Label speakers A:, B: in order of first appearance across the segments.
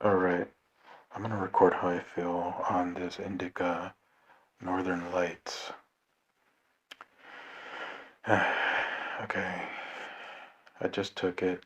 A: Alright, I'm gonna record how I feel on this Indica Northern Lights. Okay, I just took it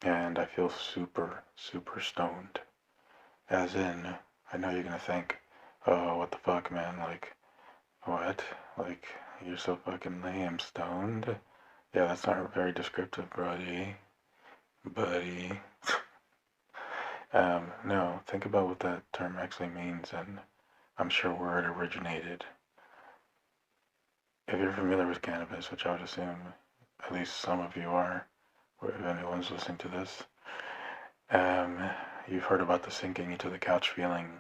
A: and I feel super, super stoned. As in, I know you're gonna think, oh, what the fuck, man? Like, what? Like, you're so fucking lame, stoned? Yeah, that's not very descriptive, buddy. Buddy. No, think about what that term actually means, and I'm sure where it originated. If you're familiar with cannabis, which I would assume at least some of you are, or if anyone's listening to this, um, you've heard about the sinking into the couch feeling.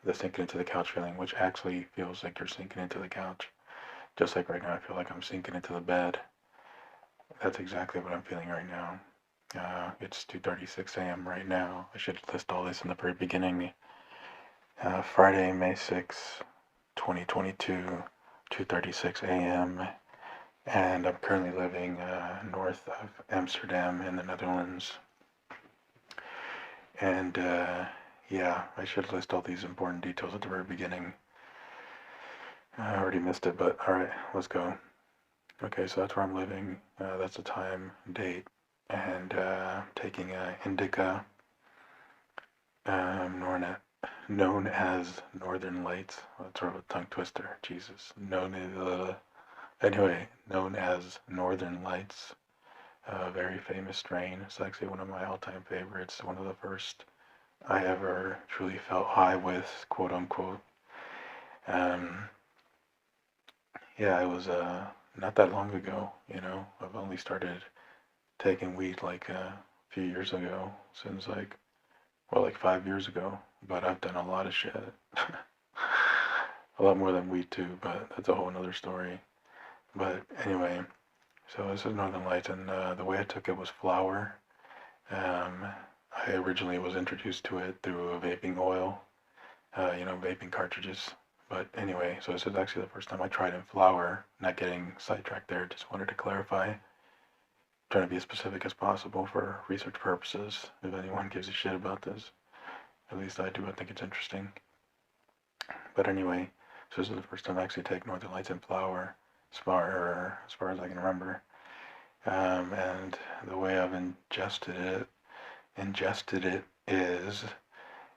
A: The sinking into the couch feeling, which actually feels like you're sinking into the couch. Just like right now, I feel like I'm sinking into the bed. That's exactly what I'm feeling right now. It's 2:36 a.m. right now. I should list all this in the very beginning. Friday, May 6, 2022, 2:36 a.m. And I'm currently living north of Amsterdam in the Netherlands. And yeah, I should list all these important details at the very beginning. I already missed it, but alright, let's go. Okay, so that's where I'm living. That's the time, date, and taking Indica, known as Northern Lights. That's sort of a tongue twister. Jesus. Anyway, known as Northern Lights. A very famous strain. It's actually one of my all-time favorites. One of the first I ever truly felt high with, quote unquote. Um, yeah, it was not that long ago. I've only started taking weed like a few years ago, since like 5 years ago. But I've done a lot of shit, a lot more than weed too. But that's a whole another story. But anyway, so this is Northern Lights, and the way I took it was flour. Um, I originally was introduced to it through a vaping oil, vaping cartridges. But anyway, so this is actually the first time I tried in flour, not getting sidetracked there, just wanted to clarify. Trying to be as specific as possible for research purposes, if anyone gives a shit about this. At least I do, I think it's interesting. But anyway, so this is the first time I actually take Northern Lights in flour, as far as I can remember. And the way I've ingested it is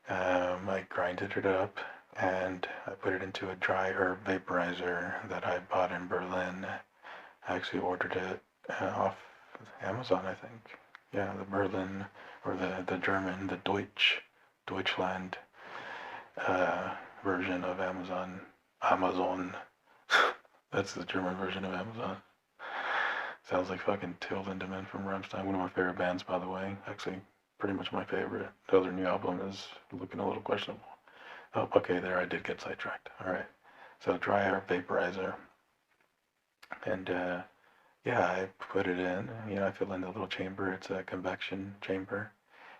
A: I grinded it up and I put it into a dry herb vaporizer that I bought in Berlin. I actually ordered it off Amazon, I think. Yeah, the Berlin, or the German, the Deutschland version of Amazon. Amazon. That's the German version of Amazon. Sounds like fucking Till Lindemann from Rammstein. One of my favorite bands, by the way. Actually, pretty much my favorite. The other new album is looking a little questionable. Oh, okay, there I did get sidetracked. Alright. So dry air vaporizer. And yeah, I put it in. I fill in the little chamber. It's a convection chamber.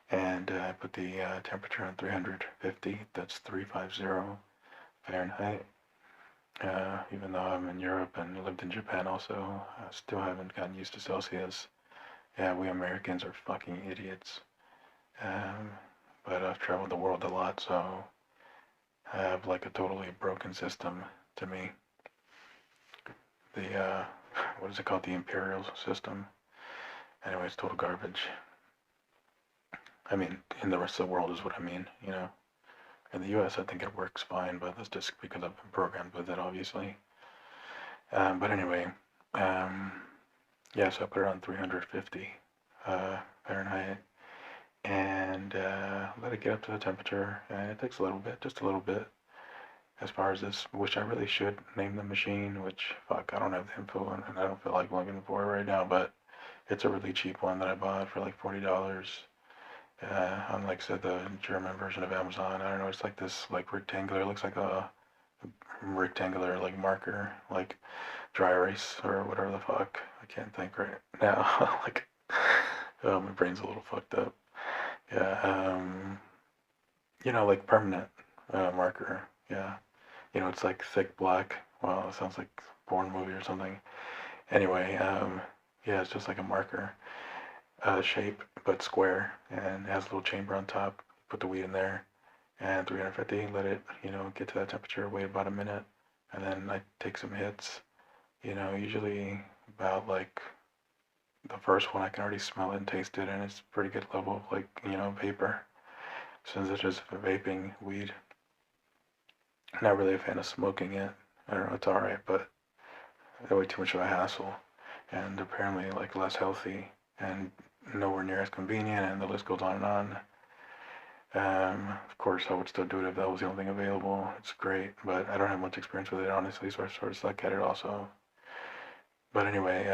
A: And I put the temperature on 350. That's 350 Fahrenheit. Even though I'm in Europe and lived in Japan also, I still haven't gotten used to Celsius. Yeah, we Americans are fucking idiots. Um, but I've traveled the world a lot, so I have like a totally broken system to me. The, what is it called? The imperial system. Anyway, it's total garbage. I mean, in the rest of the world is what I mean. In the US, I think it works fine, but that's just because I've been programmed with it, obviously. But anyway, um, yeah, so I put it on 350 Fahrenheit and let it get up to the temperature. And it takes a little bit, just a little bit. As far as this, which I really should name the machine, which, fuck, I don't have the info and I don't feel like looking for it right now, but it's a really cheap one that I bought for like $40. Unlike, said, the German version of Amazon. I don't know, it's like this, like, rectangular, it looks like a rectangular, like, marker, like, dry erase or whatever the fuck. I can't think right now. Like, oh, my brain's a little fucked up. Yeah, like permanent marker. Yeah. It's like thick black. Well, it sounds like a porn movie or something. Anyway, yeah, it's just like a marker shape, but square, and it has a little chamber on top. Put the weed in there, and 350, let it, get to that temperature, wait about a minute, and then I take some hits, usually about like the first one I can already smell it and taste it, and it's a pretty good level of like, vapor. Since it's just vaping weed, not really a fan of smoking it. I don't know, it's alright, but way too much of a hassle, and apparently like less healthy, and nowhere near as convenient, and the list goes on and on. Of course, I would still do it if that was the only thing available. It's great, but I don't have much experience with it, honestly, so I sort of suck at it also. But anyway,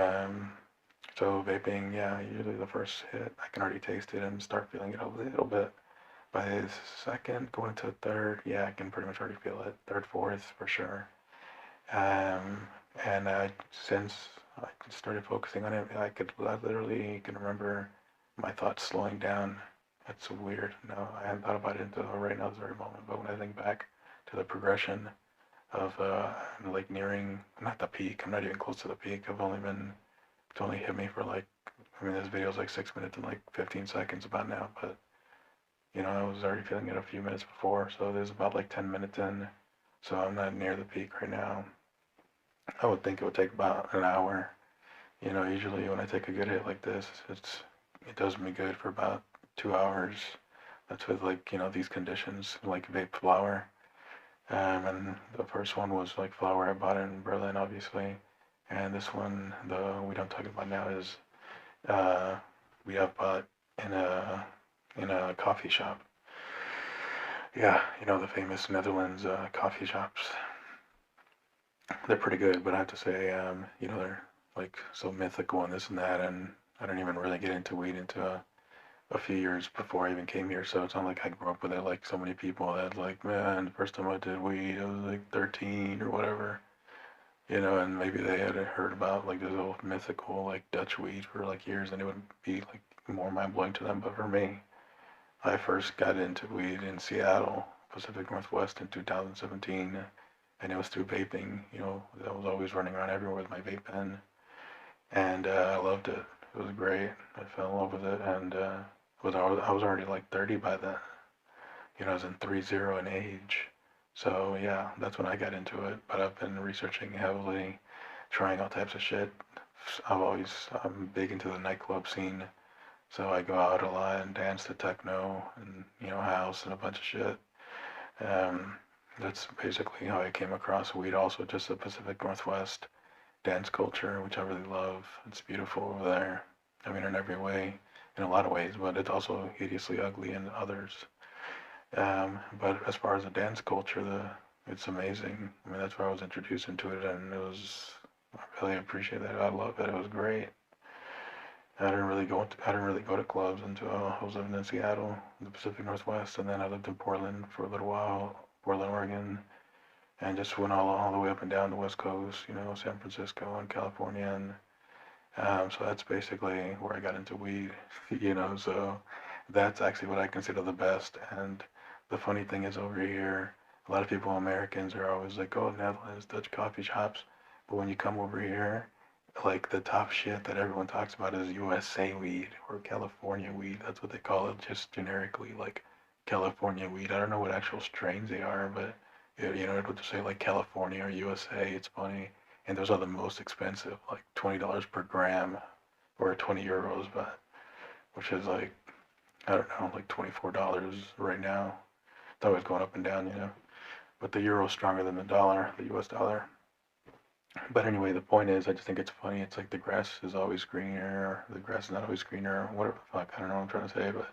A: so vaping, yeah, usually the first hit, I can already taste it and start feeling it a little bit. By the second, going to third, yeah, I can pretty much already feel it. Third, fourth, for sure. Um, and since I started focusing on it, I literally can remember my thoughts slowing down. That's weird. No, I hadn't thought about it until right now, this very moment. But when I think back to the progression of like nearing, not the peak, I'm not even close to the peak. It's only hit me for like, this video's like 6 minutes and like 15 seconds about now, but I was already feeling it a few minutes before, so there's about like 10 minutes in, so I'm not near the peak right now. I would think it would take about an hour. Usually when I take a good hit like this, it does me good for about 2 hours. That's with like, these conditions, like vape flower. And the first one was like flower I bought in Berlin, obviously. And this one, the weed I'm talking about now, is weed I've bought in a coffee shop. Yeah, the famous Netherlands coffee shops. They're pretty good, but I have to say, they're like so mythical and this and that, and I don't even really get into weed until a few years before I even came here, so it's not like I grew up with it like so many people that like, man, the first time I did weed, I was like 13 or whatever, and maybe they had heard about like this old mythical like Dutch weed for like years, and it would be like more mind-blowing to them, but for me, I first got into weed in Seattle, Pacific Northwest in 2017, and it was through vaping. I was always running around everywhere with my vape pen, and I loved it. It was great. I fell in love with it, and I was already like 30 by then. I was in 30 in age. So yeah, that's when I got into it. But I've been researching heavily, trying all types of shit. I'm big into the nightclub scene, so I go out a lot and dance to techno and house and a bunch of shit. Um, that's basically how I came across weed. Also, just the Pacific Northwest dance culture, which I really love. It's beautiful over there. In every way, in a lot of ways, but it's also hideously ugly in others. But as far as the dance culture, it's amazing. That's where I was introduced into it, and I really appreciate that. I love it. It was great. I didn't really go to clubs until I was living in Seattle, in the Pacific Northwest, and then I lived in Portland for a little while, Portland, Oregon, and just went all the way up and down the West Coast, San Francisco and California, and so that's basically where I got into weed, so that's actually what I consider the best. And the funny thing is, over here, a lot of people, Americans, are always like, oh, Netherlands, Dutch coffee shops, but when you come over here, like the top shit that everyone talks about is USA weed or California weed. That's what they call it, just generically, like California weed. I don't know what actual strains they are, but it would just say like California or USA. It's funny, and those are the most expensive, like $20 per gram, or 20 euros, but which is like, I don't know, like $24 right now. It's always going up and down. But the euro's stronger than the dollar, the US dollar. But anyway, the point is, I just think it's funny. It's like the grass is always greener, or the grass is not always greener, or whatever the fuck. I don't know what I'm trying to say, but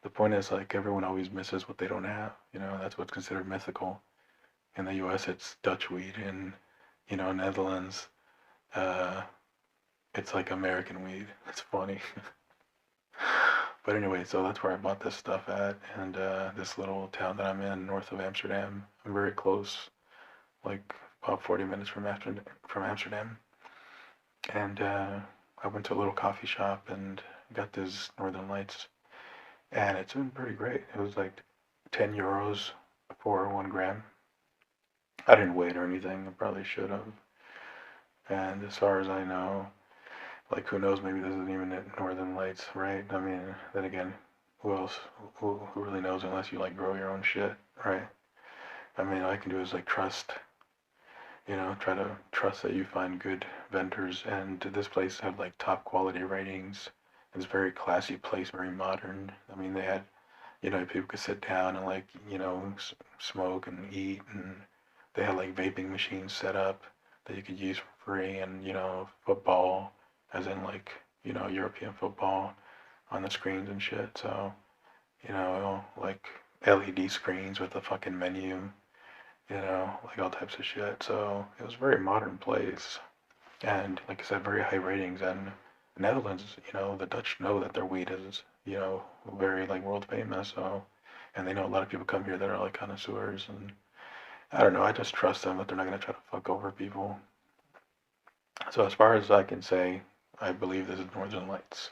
A: the point is, like, everyone always misses what they don't have. That's what's considered mythical. In the U.S., it's Dutch weed. In, Netherlands, uh, it's like American weed. It's funny. But anyway, so that's where I bought this stuff at, and this little town that I'm in, north of Amsterdam. I'm very close, like about 40 minutes from Amsterdam. And I went to a little coffee shop and got this Northern Lights, and it's been pretty great. It was like 10 euros for 1 gram. I didn't wait or anything. I probably should have. And as far as I know, Like, who knows? Maybe this isn't even at Northern Lights, right? I mean, then again, who else? Who really knows unless you like grow your own shit, right? I mean, all I can do is like trust, try to trust that you find good vendors. And this place had like top quality ratings. It's a very classy place, very modern. I mean, they had, people could sit down and like, smoke and eat, and they had like vaping machines set up that you could use for free, and football, as in like, European football on the screens and shit. So, like LED screens with a fucking menu, like all types of shit. So it was a very modern place. And like I said, very high ratings. And Netherlands, the Dutch know that their weed is, very like world famous. So, and they know a lot of people come here that are like connoisseurs. And I don't know, I just trust them that they're not gonna try to fuck over people. So as far as I can say, I believe this is Northern Lights.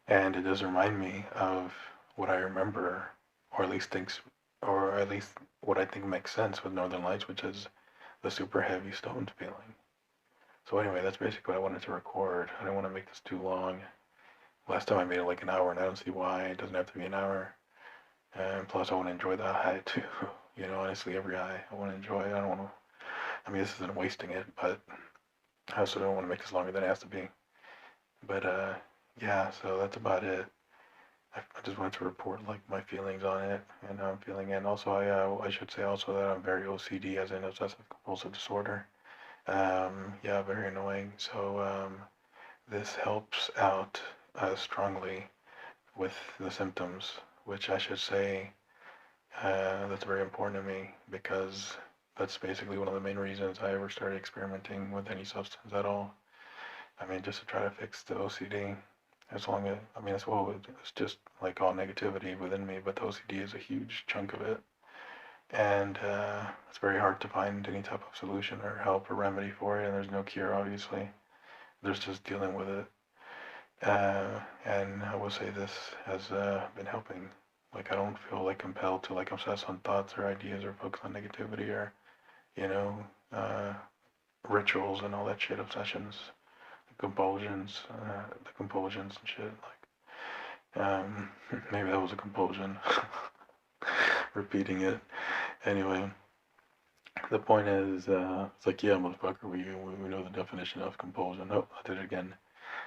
A: And it does remind me of what I remember, or at least thinks, or at least what I think makes sense with Northern Lights, which is the super heavy stoned feeling. So anyway, that's basically what I wanted to record. I didn't want to make this too long. Last time I made it like an hour, and I don't see why it doesn't have to be an hour. And plus, I want to enjoy that high too. Honestly, every high I want to enjoy. I don't want to. I mean, this isn't wasting it, but I also don't want to make this longer than it has to be. But yeah. So that's about it. I just wanted to report like my feelings on it and how I'm feeling. And also, I should say also that I'm very OCD, as in obsessive compulsive disorder. Yeah, very annoying. So this helps out strongly with the symptoms, which I should say that's very important to me, because that's basically one of the main reasons I ever started experimenting with any substance at all. I mean, just to try to fix the OCD. As long as, I mean, as well, it's just like all negativity within me, but the OCD is a huge chunk of it. And it's very hard to find any type of solution or help or remedy for it, and there's no cure, obviously. There's just dealing with it. And I will say this has been helping. Like, I don't feel like compelled to like obsess on thoughts or ideas or focus on negativity or, you know, uh, rituals and all that shit, obsessions, the compulsions and shit. Like, maybe that was a compulsion. Repeating it. Anyway, the point is, it's like, yeah, motherfucker, we know the definition of compulsion. Oh, I did it again.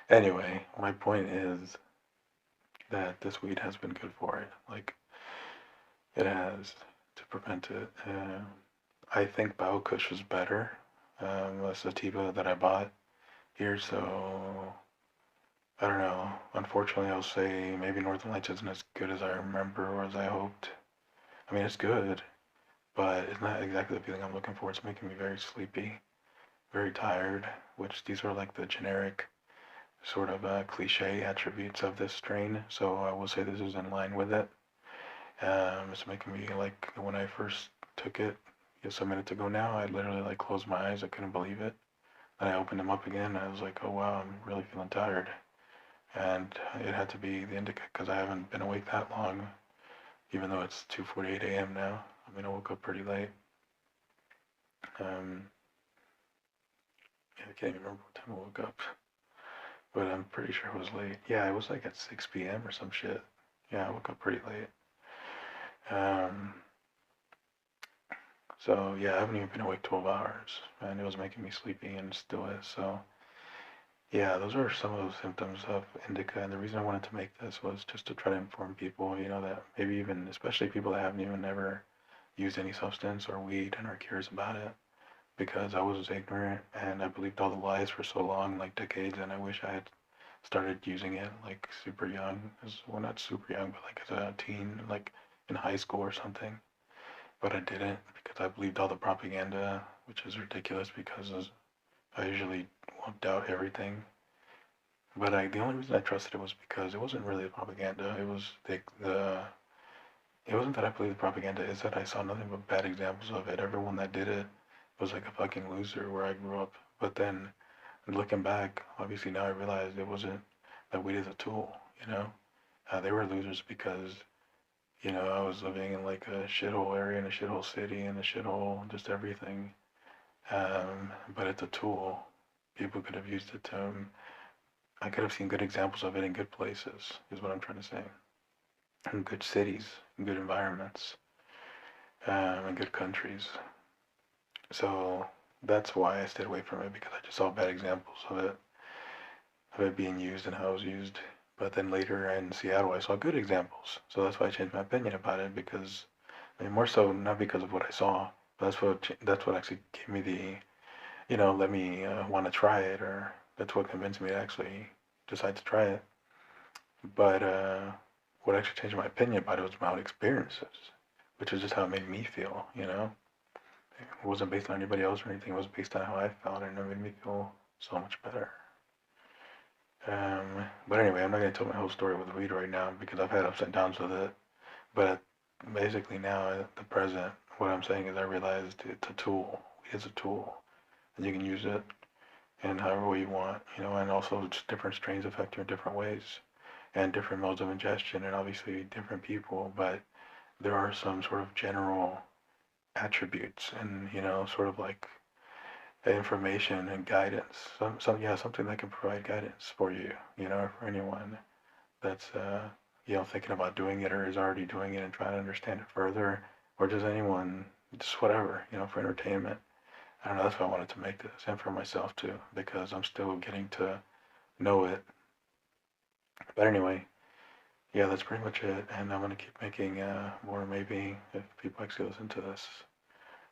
A: Anyway, my point is that this weed has been good for it. Like, it has, to prevent it. I think BioKush was better. The sativa that I bought here, so I don't know. Unfortunately, I'll say maybe Northern Lights isn't as good as I remember or as I hoped. I mean, it's good, but it's not exactly the feeling I'm looking for. It's making me very sleepy, very tired, which these are like the generic sort of cliche attributes of this strain. So I will say this is in line with it. It's making me like when I first took it just a minute ago now, I literally like closed my eyes. I couldn't believe it. Then I opened them up again. And I was like, oh wow, I'm really feeling tired. And it had to be the Indica because I haven't been awake that long, even though it's 2:48 a.m. now. I mean, I woke up pretty late. Um, yeah, I can't even remember what time I woke up, but I'm pretty sure it was late. Yeah, it was like at 6 p.m. or some shit. Yeah, I woke up pretty late. Um, so yeah, I haven't even been awake 12 hours, and it was making me sleepy and still is. So yeah, those are some of those symptoms of indica, and the reason I wanted to make this was just to try to inform people, that maybe even, especially people that haven't even ever used any substance or weed and are curious about it, because I was ignorant and I believed all the lies for so long, like decades, and I wish I had started using it like super young, well, not super young, but like as a teen, like in high school or something. But I didn't because I believed all the propaganda, which is ridiculous because I usually won't doubt everything. But the only reason I trusted it was because it wasn't really the propaganda. It was it wasn't that I believed the propaganda. It's that I saw nothing but bad examples of it. Everyone that did it was like a fucking loser where I grew up. But then looking back, obviously now I realized it wasn't that weed is a tool. They were losers because I was living in like a shithole area, in a shithole city, in a shithole, just everything. But it's a tool. People could have used it to I could have seen good examples of it in good places, is what I'm trying to say. In good cities, in good environments, in good countries. So that's why I stayed away from it, because I just saw bad examples of it being used and how it was used. But then later in Seattle, I saw good examples. So that's why I changed my opinion about it, because I mean, more so not because of what I saw, but that's what actually gave me the, let me want to try it, or that's what convinced me to actually decide to try it. But what actually changed my opinion about it was my own experiences, which is just how it made me feel, It wasn't based on anybody else or anything. It was based on how I felt, and it made me feel so much better. But anyway, I'm not going to tell my whole story with weed right now, because I've had ups and downs with it. But basically now, at the present, what I'm saying is I realized it's a tool. It's a tool, and you can use it in however way you want, and also just different strains affect you in different ways, and different modes of ingestion, and obviously different people. But there are some sort of general attributes, and sort of like information and guidance. Something that can provide guidance for you, for anyone that's thinking about doing it or is already doing it and trying to understand it further, or just anyone, just whatever, for entertainment. I don't know. That's why I wanted to make this, and for myself too, because I'm still getting to know it. But anyway, yeah, that's pretty much it. And I'm gonna keep making more, maybe if people actually listen to this,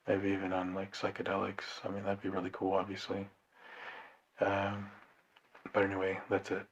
A: maybe even on like psychedelics. I mean, that'd be really cool, obviously. Um, but anyway, that's it.